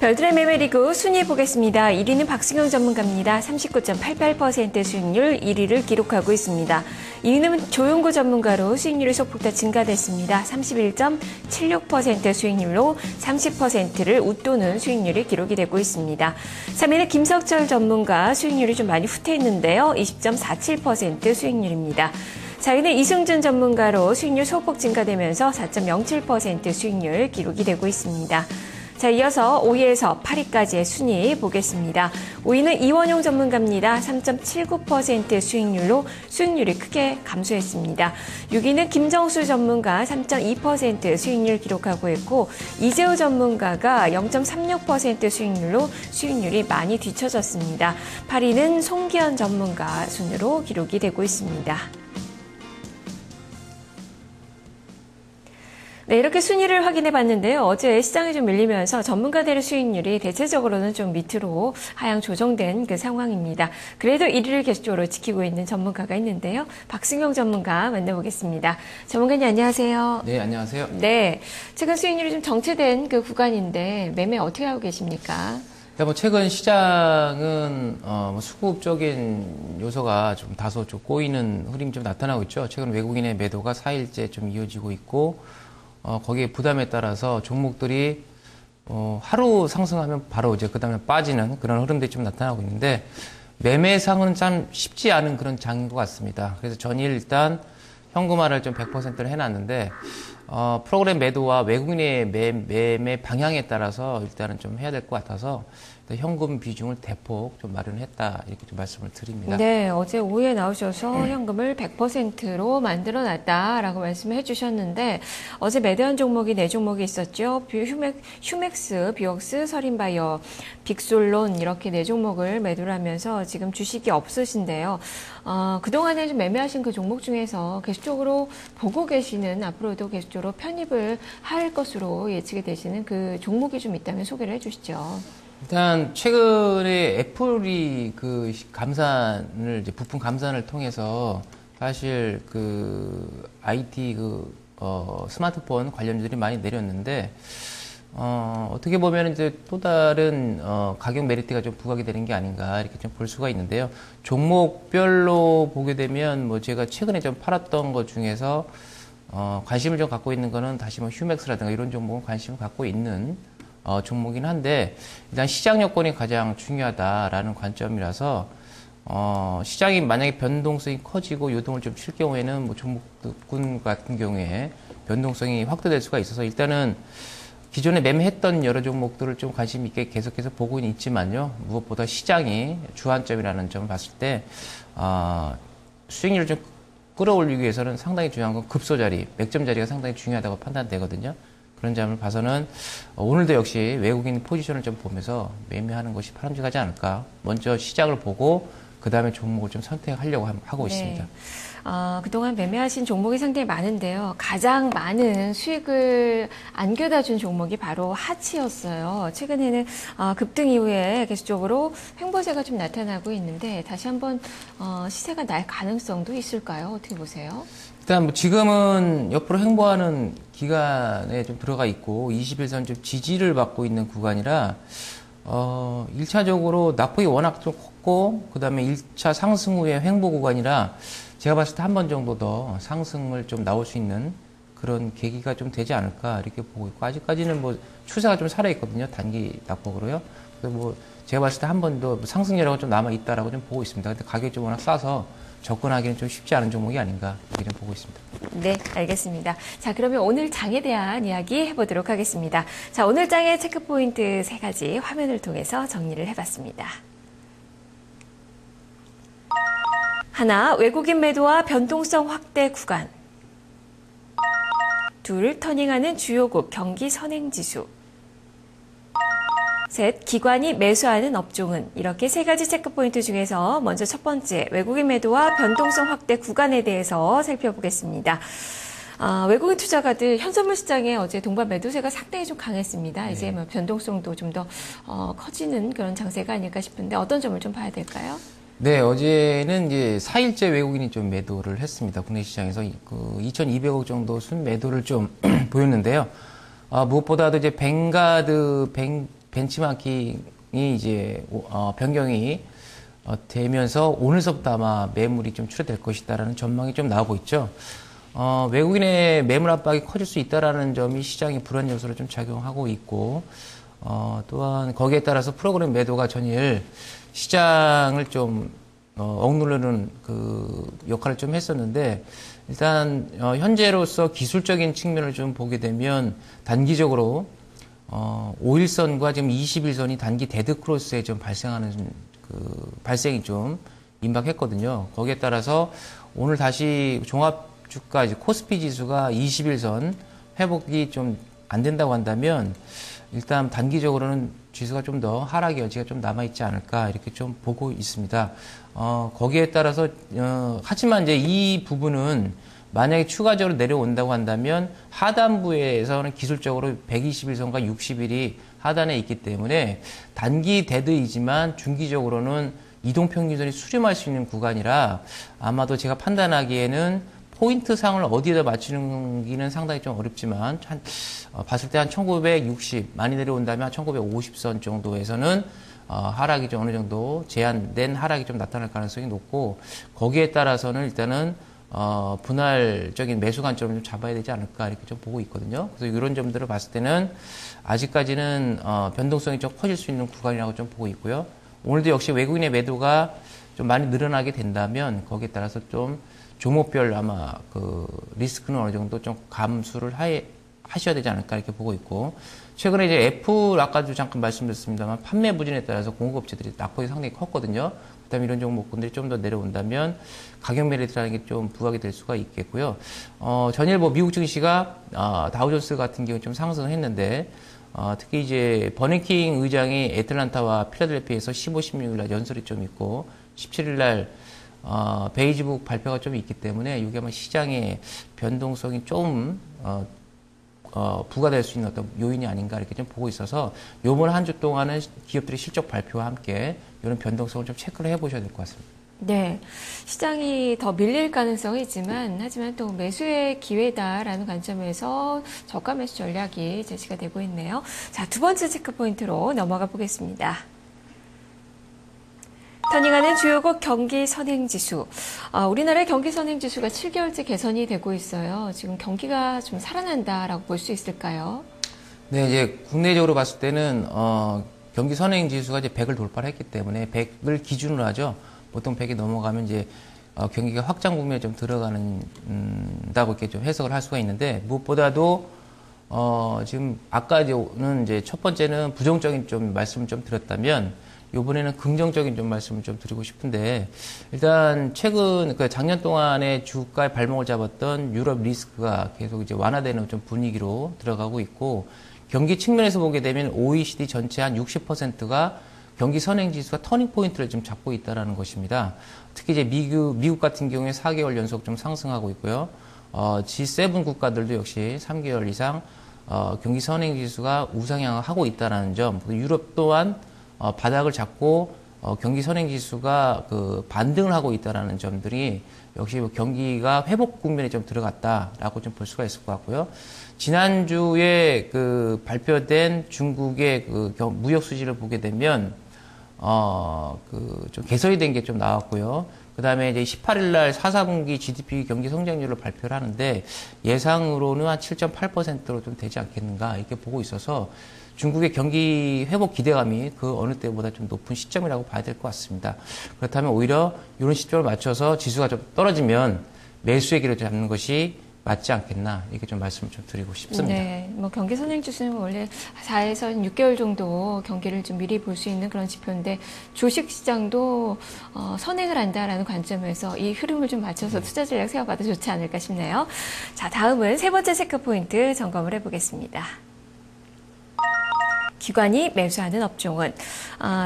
별들의 매매리그 순위 보겠습니다. 1위는 박승영 전문가입니다. 39.88% 수익률 1위를 기록하고 있습니다. 2위는 조용구 전문가로 수익률이 소폭 더 증가됐습니다. 31.76% 수익률로 30%를 웃도는 수익률이 기록이 되고 있습니다. 3위는 김석철 전문가 수익률이 좀 많이 후퇴했는데요. 20.47% 수익률입니다. 4위는 이승준 전문가로 수익률 소폭 증가되면서 4.07% 수익률 기록이 되고 있습니다. 자, 이어서 5위에서 8위까지의 순위 보겠습니다. 5위는 이원용 전문가입니다. 3.79% 수익률로 수익률이 크게 감소했습니다. 6위는 김정수 전문가 3.2% 수익률 기록하고 있고 이재호 전문가가 0.36% 수익률로 수익률이 많이 뒤처졌습니다. 8위는 송기현 전문가 순으로 기록이 되고 있습니다. 네, 이렇게 순위를 확인해 봤는데요. 어제 시장이 좀 밀리면서 전문가들의 수익률이 대체적으로는 좀 밑으로 하향 조정된 그 상황입니다. 그래도 1위를 계속적으로 지키고 있는 전문가가 있는데요. 박승영 전문가 만나보겠습니다. 전문가님 안녕하세요. 네, 안녕하세요. 네, 최근 수익률이 좀 정체된 그 구간인데 매매 어떻게 하고 계십니까? 최근 시장은 수급적인 요소가 좀 다소 좀 꼬이는 흐름이 좀 나타나고 있죠. 최근 외국인의 매도가 4일째 좀 이어지고 있고 거기에 부담에 따라서 종목들이 하루 상승하면 바로 이제 그 다음에 빠지는 그런 흐름들이 좀 나타나고 있는데 매매상은 참 쉽지 않은 그런 장인 것 같습니다. 그래서 전일 일단 현금화를 좀 100%를 해놨는데 프로그램 매도와 외국인의 매매 방향에 따라서 일단은 좀 해야 될 것 같아서 현금 비중을 대폭 좀 마련했다 이렇게 좀 말씀을 드립니다. 네, 어제 오후에 나오셔서 현금을 100%로 만들어놨다라고 말씀해 주셨는데 어제 매도한 종목이 4종목이 있었죠. 휴맥스, 비웍스, 서린바이오, 빅솔론 이렇게 4종목을 매도를 하면서 지금 주식이 없으신데요. 그동안에 좀 매매하신 그 종목 중에서 계속적으로 보고 계시는 앞으로도 계속적으로 편입을 할 것으로 예측이 되시는 그 종목이 좀 있다면 소개를 해주시죠. 일단 최근에 애플이 그 감산을 이제 부품 감산을 통해서 사실 그 IT 스마트폰 관련주들이 많이 내렸는데 어떻게 보면 이제 또 다른 가격 메리트가 좀 부각이 되는 게 아닌가 이렇게 좀 볼 수가 있는데요. 종목별로 보게 되면 뭐 제가 최근에 좀 팔았던 것 중에서 관심을 좀 갖고 있는 거는 다시 뭐 휴맥스라든가 이런 종목은 관심을 갖고 있는 종목이긴 한데 일단 시장 여건이 가장 중요하다라는 관점이라서 시장이 만약에 변동성이 커지고 요동을 좀 칠 경우에는 뭐 종목군 같은 경우에 변동성이 확대될 수가 있어서 일단은 기존에 매매했던 여러 종목들을 좀 관심 있게 계속해서 보고는 있지만요. 무엇보다 시장이 주안점이라는 점을 봤을 때 수익률을 좀 끌어올리기 위해서는 상당히 중요한 건 급소 자리, 맥점 자리가 상당히 중요하다고 판단되거든요. 그런 점을 봐서는 오늘도 역시 외국인 포지션을 좀 보면서 매매하는 것이 바람직하지 않을까. 먼저 시장을 보고 그 다음에 종목을 좀 선택하려고 하고 있습니다. 그동안 매매하신 종목이 상당히 많은데요. 가장 많은 수익을 안겨다 준 종목이 바로 하치였어요. 최근에는 급등 이후에 계속적으로 횡보세가 좀 나타나고 있는데 다시 한번 시세가 날 가능성도 있을까요? 어떻게 보세요? 일단 뭐 지금은 옆으로 횡보하는 기간에 좀 들어가 있고 21선 좀 지지를 받고 있는 구간이라 1차적으로 낙폭이 워낙 좀 컸고 그 다음에 1차 상승 후에 횡보 구간이라 제가 봤을 때 한 번 정도 더 상승을 좀 나올 수 있는 그런 계기가 좀 되지 않을까 이렇게 보고 있고 아직까지는 뭐 추세가 좀 살아있거든요. 단기 낙폭으로요. 그래서 뭐 제가 봤을 때 한 번 더 상승 여력은 좀 남아있다라고 좀 보고 있습니다. 근데 가격이 좀 워낙 싸서 접근하기는 좀 쉽지 않은 종목이 아닌가 이렇게 좀 보고 있습니다. 네, 알겠습니다. 자, 그러면 오늘 장에 대한 이야기 해보도록 하겠습니다. 자, 오늘 장의 체크포인트 3가지 화면을 통해서 정리를 해봤습니다. 하나, 외국인 매도와 변동성 확대 구간. 둘, 터닝하는 주요국 경기 선행지수. 셋, 기관이 매수하는 업종은. 이렇게 3가지 체크포인트 중에서 먼저 첫 번째, 외국인 매도와 변동성 확대 구간에 대해서 살펴보겠습니다. 외국인 투자가들 현선물 시장에 어제 동반 매도세가 상당히 좀 강했습니다. 이제 뭐 변동성도 좀 더 커지는 그런 장세가 아닐까 싶은데 어떤 점을 좀 봐야 될까요? 네, 어제는 이제 4일째 외국인이 좀 매도를 했습니다. 국내 시장에서 2,200억 정도 순 매도를 좀 보였는데요. 무엇보다도 이제 뱅가드 벤치마킹이 이제 변경이 되면서 오늘서부터 아마 매물이 좀 출회될 것이다라는 전망이 좀 나오고 있죠. 외국인의 매물 압박이 커질 수 있다라는 점이 시장의 불안 요소로 좀 작용하고 있고, 또한 거기에 따라서 프로그램 매도가 전일 시장을 좀 억누르는 그 역할을 좀 했었는데, 일단 현재로서 기술적인 측면을 좀 보게 되면 단기적으로 5일선과 지금 21선이 단기 데드 크로스에 좀 발생하는 그 발생이 좀 임박했거든요. 거기에 따라서 오늘 다시 종합주가 코스피 지수가 21선 회복이 좀 안 된다고 한다면 일단 단기적으로는 지수가 좀 더 하락의 여지가 좀 남아있지 않을까 이렇게 좀 보고 있습니다. 거기에 따라서 하지만 이제 이 부분은 만약에 추가적으로 내려온다고 한다면 하단부에서는 기술적으로 121선과 60일이 하단에 있기 때문에 단기 데드이지만 중기적으로는 이동평균선이 수렴할 수 있는 구간이라 아마도 제가 판단하기에는 포인트 상을 어디에다 맞추는기는 상당히 좀 어렵지만 봤을 때 한 1960 많이 내려온다면 한 1950선 정도에서는 하락이 좀 어느 정도 제한된 하락이 좀 나타날 가능성이 높고 거기에 따라서는 일단은 분할적인 매수 관점을 좀 잡아야 되지 않을까 이렇게 좀 보고 있거든요. 그래서 이런 점들을 봤을 때는 아직까지는 변동성이 좀 커질 수 있는 구간이라고 좀 보고 있고요. 오늘도 역시 외국인의 매도가 좀 많이 늘어나게 된다면 거기에 따라서 좀 종목별 아마 그 리스크는 어느 정도 좀 감수를 하셔야 되지 않을까 이렇게 보고 있고 최근에 이제 애플 아까도 잠깐 말씀드렸습니다만 판매 부진에 따라서 공급업체들이 낙폭이 상당히 컸거든요. 그다음에 이런 종목군들이 좀 더 내려온다면 가격 메리트라는 게 좀 부각이 될 수가 있겠고요. 전일 뭐 미국 증시가 다우존스 같은 경우 좀 상승했는데 특히 이제 버냉킹 의장이 애틀란타와 필라델피아에서 15, 16일 날 연설이 좀 있고 17일 날 베이지북 발표가 좀 있기 때문에 이게 아마 시장의 변동성이 좀 부과될 수 있는 어떤 요인이 아닌가 이렇게 좀 보고 있어서 요번 한 주 동안은 기업들의 실적 발표와 함께 이런 변동성을 좀 체크를 해보셔야 될 것 같습니다. 네, 시장이 더 밀릴 가능성이 있지만 하지만 또 매수의 기회다라는 관점에서 저가 매수 전략이 제시가 되고 있네요. 자, 두 번째 체크 포인트로 넘어가 보겠습니다. 터닝하는 주요국 경기 선행지수. 우리나라의 경기 선행지수가 7개월째 개선이 되고 있어요. 지금 경기가 좀 살아난다라고 볼 수 있을까요? 네, 이제 국내적으로 봤을 때는 경기 선행지수가 이제 100을 돌파를 했기 때문에 100을 기준으로 하죠. 보통 100이 넘어가면 이제 경기가 확장 국면에 좀 들어가는다고 이렇게 좀 해석을 할 수가 있는데 무엇보다도 지금 아까는 이제 첫 번째는 부정적인 좀 말씀을 좀 드렸다면 이번에는 긍정적인 좀 말씀을 좀 드리고 싶은데 일단 최근 그 작년 동안에 주가의 발목을 잡았던 유럽 리스크가 계속 이제 완화되는 좀 분위기로 들어가고 있고 경기 측면에서 보게 되면 OECD 전체 한 60%가 경기 선행지수가 터닝 포인트를 좀 잡고 있다라는 것입니다. 특히 이제 미국 같은 경우에 4개월 연속 좀 상승하고 있고요. G7 국가들도 역시 3개월 이상 경기 선행지수가 우상향을 하고 있다라는 점. 유럽 또한 바닥을 잡고 경기 선행지수가 그 반등을 하고 있다라는 점들이 역시 경기가 회복 국면에 좀 들어갔다라고 좀 볼 수가 있을 것 같고요. 지난주에 그 발표된 중국의 그 무역 수지를 보게 되면 그 좀 개선이 된 게 좀 나왔고요. 그 다음에 이제 18일 날 4분기 GDP 경기 성장률을 발표를 하는데 예상으로는 한 7.8%로 좀 되지 않겠는가 이렇게 보고 있어서 중국의 경기 회복 기대감이 그 어느 때보다 좀 높은 시점이라고 봐야 될 것 같습니다. 그렇다면 오히려 이런 시점을 맞춰서 지수가 좀 떨어지면 매수의 기를 잡는 것이 맞지 않겠나 이렇게 좀 말씀을 좀 드리고 싶습니다. 네, 뭐 경기 선행지수는 원래 4에서 6개월 정도 경기를 좀 미리 볼 수 있는 그런 지표인데 주식 시장도 선행을 한다라는 관점에서 이 흐름을 좀 맞춰서 투자 전략 세워봐도 좋지 않을까 싶네요. 자, 다음은 세 번째 체크 포인트 점검을 해보겠습니다. 기관이 매수하는 업종은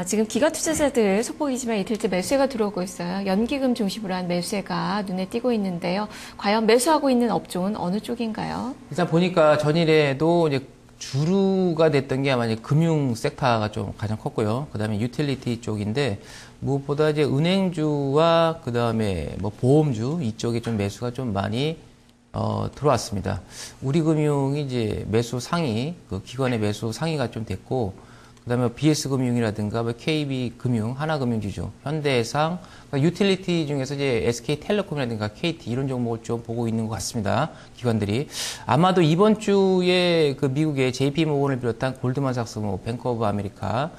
지금 기관 투자자들 소폭이지만 이틀째 매수세가 들어오고 있어요. 연기금 중심으로 한 매수세가 눈에 띄고 있는데요. 과연 매수하고 있는 업종은 어느 쪽인가요? 일단 보니까 전일에도 이제 주류가 됐던 게 아마 이제 금융 섹터가 좀 가장 컸고요. 그 다음에 유틸리티 쪽인데 무엇보다 이제 은행주와 그 다음에 뭐 보험주 이쪽에 좀 매수가 좀 많이 들어왔습니다. 우리금융이 이제 매수 상위, 그 기관의 매수 상위가 좀 됐고, 그 그다음에 BS금융이라든가 뭐 KB금융, 하나금융지주, 현대해상, 그러니까 유틸리티 중에서 이제 SK텔레콤이라든가 KT 이런 종목을 좀 보고 있는 것 같습니다. 기관들이 아마도 이번 주에 그 미국의 JP모건을 비롯한 골드만삭스, 뭐 뱅크 오브 아메리카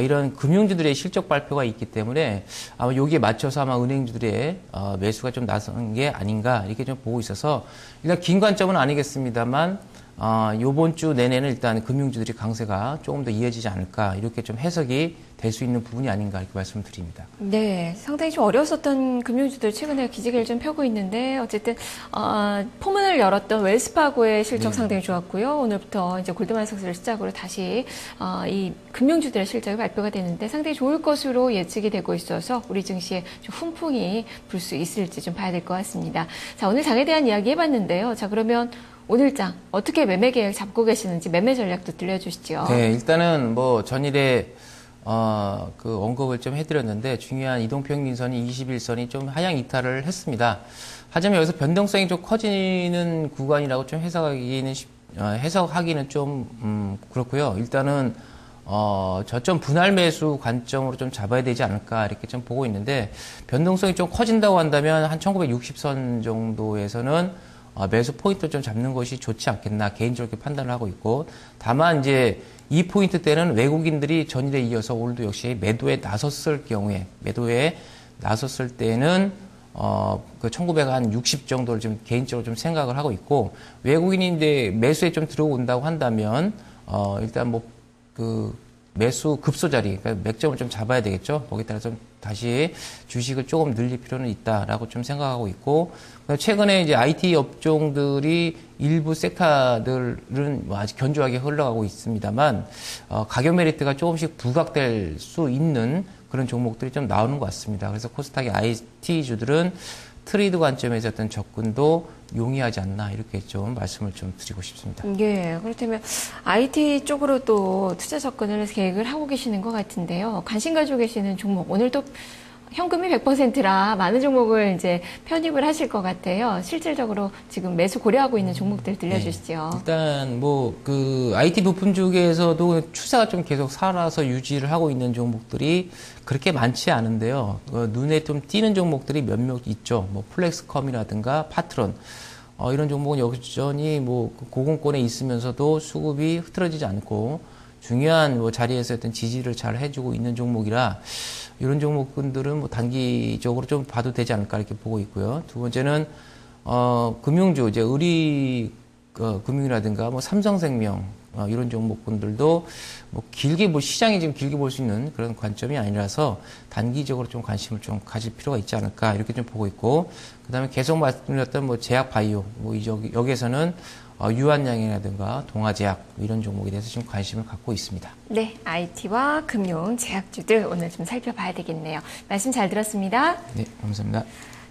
이런 금융주들의 실적 발표가 있기 때문에 아마 여기에 맞춰서 아마 은행주들의 매수가 좀 나서는 게 아닌가 이렇게 좀 보고 있어서 일단 긴 관점은 아니겠습니다만 요번 주 내내는 일단 금융주들이 강세가 조금 더 이어지지 않을까 이렇게 좀 해석이 될 수 있는 부분이 아닌가 이렇게 말씀드립니다. 네, 상당히 좀 어려웠었던 금융주들 최근에 기지개를 좀 펴고 있는데 어쨌든 포문을 열었던 웰스파고의 실적 상당히 좋았고요. 오늘부터 이제 골드만삭스를 시작으로 다시 이 금융주들의 실적이 발표가 되는데 상당히 좋을 것으로 예측이 되고 있어서 우리 증시에 좀 훈풍이 불 수 있을지 좀 봐야 될 것 같습니다. 자, 오늘 장에 대한 이야기 해봤는데요. 자, 그러면 오늘장 어떻게 매매 계획 잡고 계시는지 매매 전략도 들려주시죠. 네, 일단은 뭐 전일에 그 언급을 좀 해드렸는데 중요한 이동평균선이 21선이 좀 하향 이탈을 했습니다. 하지만 여기서 변동성이 좀 커지는 구간이라고 좀 해석하기는 좀 그렇고요. 일단은 저점 분할 매수 관점으로 좀 잡아야 되지 않을까 이렇게 좀 보고 있는데 변동성이 좀 커진다고 한다면 한 1960선 정도에서는 매수 포인트 좀 잡는 것이 좋지 않겠나 개인적으로 이렇게 판단을 하고 있고 다만 이제 이 포인트 때는 외국인들이 전일에 이어서 오늘도 역시 매도에 나섰을 때는 그 1960 정도를 좀 개인적으로 좀 생각을 하고 있고 외국인이 이제 매수에 좀 들어온다고 한다면 일단 뭐 그 매수 급소 자리, 그러니까 맥점을 좀 잡아야 되겠죠. 거기에 따라서 다시 주식을 조금 늘릴 필요는 있다라고 좀 생각하고 있고, 최근에 이제 IT 업종들이 일부 섹터들은 뭐 아직 견조하게 흘러가고 있습니다만, 가격 메리트가 조금씩 부각될 수 있는 그런 종목들이 좀 나오는 것 같습니다. 그래서 코스닥의 IT주들은 트레이드 관점에서 어떤 접근도 용이하지 않나 이렇게 좀 말씀을 좀 드리고 싶습니다. 예, 그렇다면 IT 쪽으로 또 투자 접근을 계획을 하고 계시는 것 같은데요. 관심 가지고 계시는 종목 오늘도 현금이 100%라 많은 종목을 이제 편입을 하실 것 같아요. 실질적으로 지금 매수 고려하고 있는 종목들 들려주시죠. 네. 일단 뭐 그 IT 부품 쪽에서도 추세가 좀 계속 살아서 유지를 하고 있는 종목들이 그렇게 많지 않은데요. 눈에 좀 띄는 종목들이 몇몇 있죠. 뭐 플렉스컴이라든가 파트론 이런 종목은 여전히 뭐 고공권에 있으면서도 수급이 흐트러지지 않고 중요한 뭐 자리에서 어떤 지지를 잘 해주고 있는 종목이라 이런 종목들은 뭐 단기적으로 좀 봐도 되지 않을까 이렇게 보고 있고요. 두 번째는 금융주 이제 금융이라든가 뭐 삼성생명 이런 종목군들도 뭐 길게 시장이 지금 길게 볼 수 있는 그런 관점이 아니라서 단기적으로 좀 관심을 좀 가질 필요가 있지 않을까 이렇게 좀 보고 있고 그다음에 계속 말씀드렸던 뭐 제약 바이오 뭐 여기에서는 유한양이라든가 동아제약 이런 종목에 대해서 지금 관심을 갖고 있습니다. 네, IT와 금융, 제약주들 오늘 좀 살펴봐야 되겠네요. 말씀 잘 들었습니다. 네, 감사합니다.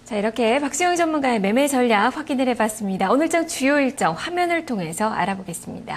자, 이렇게 박수영 전문가의 매매 전략 확인을 해봤습니다. 오늘장 주요 일정 화면을 통해서 알아보겠습니다.